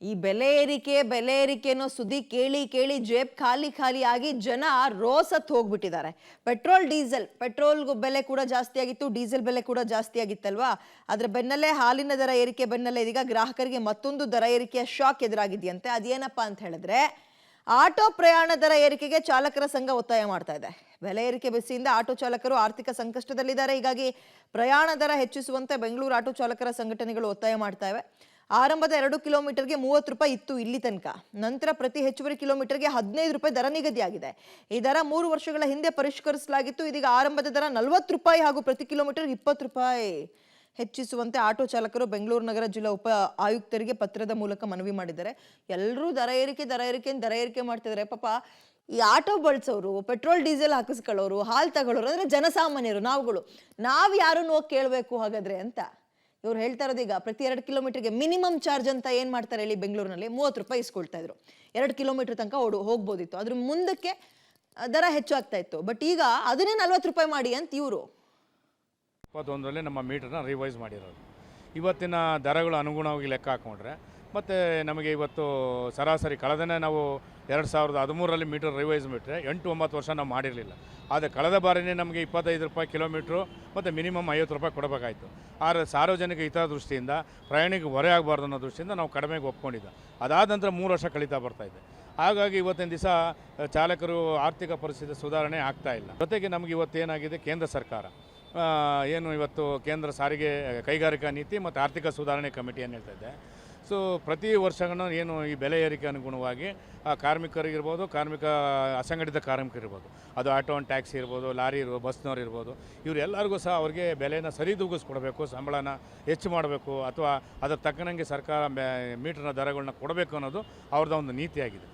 ಈ ಬೆಲೆ ಏರಿಕೆ ಅನ್ನೋ ಸುದ್ದಿ ಕೇಳಿ ಕೇಳಿ ಜೇಬ್ ಖಾಲಿ ಖಾಲಿ ಆಗಿ ಜನ ರೋಸತ್ ಹೋಗ್ಬಿಟ್ಟಿದ್ದಾರೆ. ಪೆಟ್ರೋಲ್ಗೂ ಬೆಲೆ ಕೂಡ ಜಾಸ್ತಿ ಆಗಿತ್ತು, ಡೀಸೆಲ್ ಬೆಲೆ ಕೂಡ ಜಾಸ್ತಿ ಆಗಿತ್ತಲ್ವಾ. ಅದ್ರ ಬೆನ್ನಲ್ಲೇ ಹಾಲಿನ ದರ ಏರಿಕೆ ಬೆನ್ನಲ್ಲೇ ಇದೀಗ ಗ್ರಾಹಕರಿಗೆ ಮತ್ತೊಂದು ದರ ಏರಿಕೆಯ ಶಾಕ್ ಎದುರಾಗಿದೆಯಂತೆ. ಅದೇನಪ್ಪಾ ಅಂತ ಹೇಳಿದ್ರೆ, ಆಟೋ ಪ್ರಯಾಣ ದರ ಏರಿಕೆಗೆ ಚಾಲಕರ ಸಂಘ ಒತ್ತಾಯ ಮಾಡ್ತಾ ಇದೆ. ಬೆಲೆ ಏರಿಕೆ ಬಿಸಿಯಿಂದ ಆಟೋ ಚಾಲಕರು ಆರ್ಥಿಕ ಸಂಕಷ್ಟದಲ್ಲಿದ್ದಾರೆ. ಹೀಗಾಗಿ ಪ್ರಯಾಣ ದರ ಹೆಚ್ಚಿಸುವಂತೆ ಬೆಂಗಳೂರು ಆಟೋ ಚಾಲಕರ ಸಂಘಟನೆಗಳು ಒತ್ತಾಯ ಮಾಡ್ತಾ ಇವೆ. ಆರಂಭದ 2 ಕಿಲೋಮೀಟರ್ಗೆ 30 ರೂಪಾಯಿ ಇತ್ತು ಇಲ್ಲಿ ತನಕ. ನಂತರ ಪ್ರತಿ ಹೆಚ್ಚುವರಿ ಕಿಲೋಮೀಟರ್ಗೆ 15 ರೂಪಾಯಿ ದರ ನಿಗದಿಯಾಗಿದೆ. ಈ ದರ 3 ವರ್ಷಗಳ ಹಿಂದೆ ಪರಿಷ್ಕರಿಸಲಾಗಿತ್ತು. ಇದೀಗ ಆರಂಭದ ದರ 40 ರೂಪಾಯಿ ಹಾಗೂ ಪ್ರತಿ ಕಿಲೋಮೀಟರ್ 20 ರೂಪಾಯಿ ಹೆಚ್ಚಿಸುವಂತೆ ಆಟೋ ಚಾಲಕರು ಬೆಂಗಳೂರು ನಗರ ಜಿಲ್ಲಾ ಉಪ ಆಯುಕ್ತರಿಗೆ ಪತ್ರದ ಮೂಲಕ ಮನವಿ ಮಾಡಿದ್ದಾರೆ. ಎಲ್ಲರೂ ದರ ಏರಿಕೆ ಮಾಡ್ತಿದ್ದಾರೆ. ಪಾಪ ಈ ಆಟೋ ಬಳಸೋರು, ಪೆಟ್ರೋಲ್ ಡೀಸೆಲ್ ಹಾಕಿಸ್ಕೊಳ್ಳೋರು, ಹಾಲು ತಗೊಳ್ಳೋರು ಅಂದ್ರೆ ಜನಸಾಮಾನ್ಯರು, ನಾವು ಯಾರನ್ನು ಹೋಗಿ ಕೇಳಬೇಕು ಹಾಗಾದ್ರೆ ಅಂತ ಇವ್ರು ಹೇಳ್ತಾ ಇರೋದು. ಈಗ ಪ್ರತಿ 2 ಕಿಲೋಮೀಟರ್ಗೆ ಮಿನಿಮಮ್ ಚಾರ್ಜ್ ಅಂತ ಏನ್ ಮಾಡ್ತಾರೆ ಹೇಳಿ, ಬೆಂಗಳೂರಿನಲ್ಲಿ 30 ರೂಪಾಯಿ ಇಸ್ಕೊಳ್ತಾ ಇದ್ರು. 2 ಕಿಲೋಮೀಟರ್ ತನಕ ಹೋಗ್ಬೋದಿತ್ತು. ಅದ್ರ ಮುಂದಕ್ಕೆ ದರ ಹೆಚ್ಚಾಗ್ತಾ ಇತ್ತು. ಬಟ್ ಈಗ ಅದನ್ನೇ 40 ರೂಪಾಯಿ ಮಾಡಿ ಅಂತ ಇವರು 21ರಲ್ಲಿ ನಮ್ಮ ಮೀಟರ್ನ ರಿವೈಸ್ ಮಾಡಿರೋದು. ಇವತ್ತಿನ ದರಗಳು ಅನುಗುಣವಾಗಿ ಲೆಕ್ಕ ಹಾಕೊಂಡ್ರೆ ಮತ್ತು ನಮಗೆ ಇವತ್ತು ಸರಾಸರಿ ಕಳೆದನೇ ನಾವು 2013ರಲ್ಲಿ ಮೀಟರ್ ರಿವೈಸ್ ಬಿಟ್ಟರೆ 8-9 ವರ್ಷ ನಾವು ಮಾಡಿರಲಿಲ್ಲ. ಆದರೆ ಕಳೆದ ಬಾರಿನೇ ನಮಗೆ 25 ರೂಪಾಯಿ ಕಿಲೋಮೀಟ್ರು ಮತ್ತು ಮಿನಿಮಮ್ 50 ರೂಪಾಯಿ ಕೊಡಬೇಕಾಯಿತು. ಆದರೆ ಸಾರ್ವಜನಿಕ ಹಿತದೃಷ್ಟಿಯಿಂದ ಪ್ರಯಾಣಿಕ ಹೊರೆ ಆಗಬಾರ್ದು ಅನ್ನೋ ದೃಷ್ಟಿಯಿಂದ ನಾವು ಕಡಿಮೆಗೆ ಒಪ್ಕೊಂಡಿದ್ದ. ಅದಾದ ನಂತರ 3 ವರ್ಷ ಕಳೀತಾ ಬರ್ತಾಯಿದೆ. ಹಾಗಾಗಿ ಇವತ್ತಿನ ದಿವಸ ಚಾಲಕರು ಆರ್ಥಿಕ ಪರಿಸ್ಥಿತಿ ಸುಧಾರಣೆ ಆಗ್ತಾ ಇಲ್ಲ. ಜೊತೆಗೆ ನಮಗೆ ಇವತ್ತೇನಾಗಿದೆ, ಕೇಂದ್ರ ಸರ್ಕಾರ ಏನು ಇವತ್ತು ಕೇಂದ್ರ ಸಾರಿಗೆ ಕೈಗಾರಿಕಾ ನೀತಿ ಮತ್ತು ಆರ್ಥಿಕ ಸುಧಾರಣೆ ಕಮಿಟಿ ಏನು ಹೇಳ್ತಾ ಇದೆ. ಸೊ ಪ್ರತಿ ವರ್ಷಗಳನ್ನ ಏನು ಈ ಬೆಲೆ ಏರಿಕೆ ಅನುಗುಣವಾಗಿ ಕಾರ್ಮಿಕರಿಗಿರ್ಬೋದು, ಅಸಂಘಟಿತ ಕಾರ್ಮಿಕರಿರ್ಬೋದು, ಅದು ಆಟೋ ಆ್ಯಂಡ್ ಟ್ಯಾಕ್ಸಿ ಇರ್ಬೋದು, ಲಾರಿ ಇರ್ಬೋದು, ಬಸ್ನವ್ರು ಇರ್ಬೋದು, ಇವರೆಲ್ಲರಿಗೂ ಸಹ ಅವ್ರಿಗೆ ಬೆಲೆನ ಸರಿದೂಗಿಸ್ಕೊಡ್ಬೇಕು, ಸಂಬಳನ ಹೆಚ್ಚು ಮಾಡಬೇಕು, ಅಥವಾ ಅದರ ತಕ್ಕನಂಗೆ ಸರ್ಕಾರ ಮೀಟರ್ನ ದರಗಳನ್ನ ಕೊಡಬೇಕು ಅನ್ನೋದು ಅವ್ರದ್ದು ಒಂದು ನೀತಿಯಾಗಿದೆ.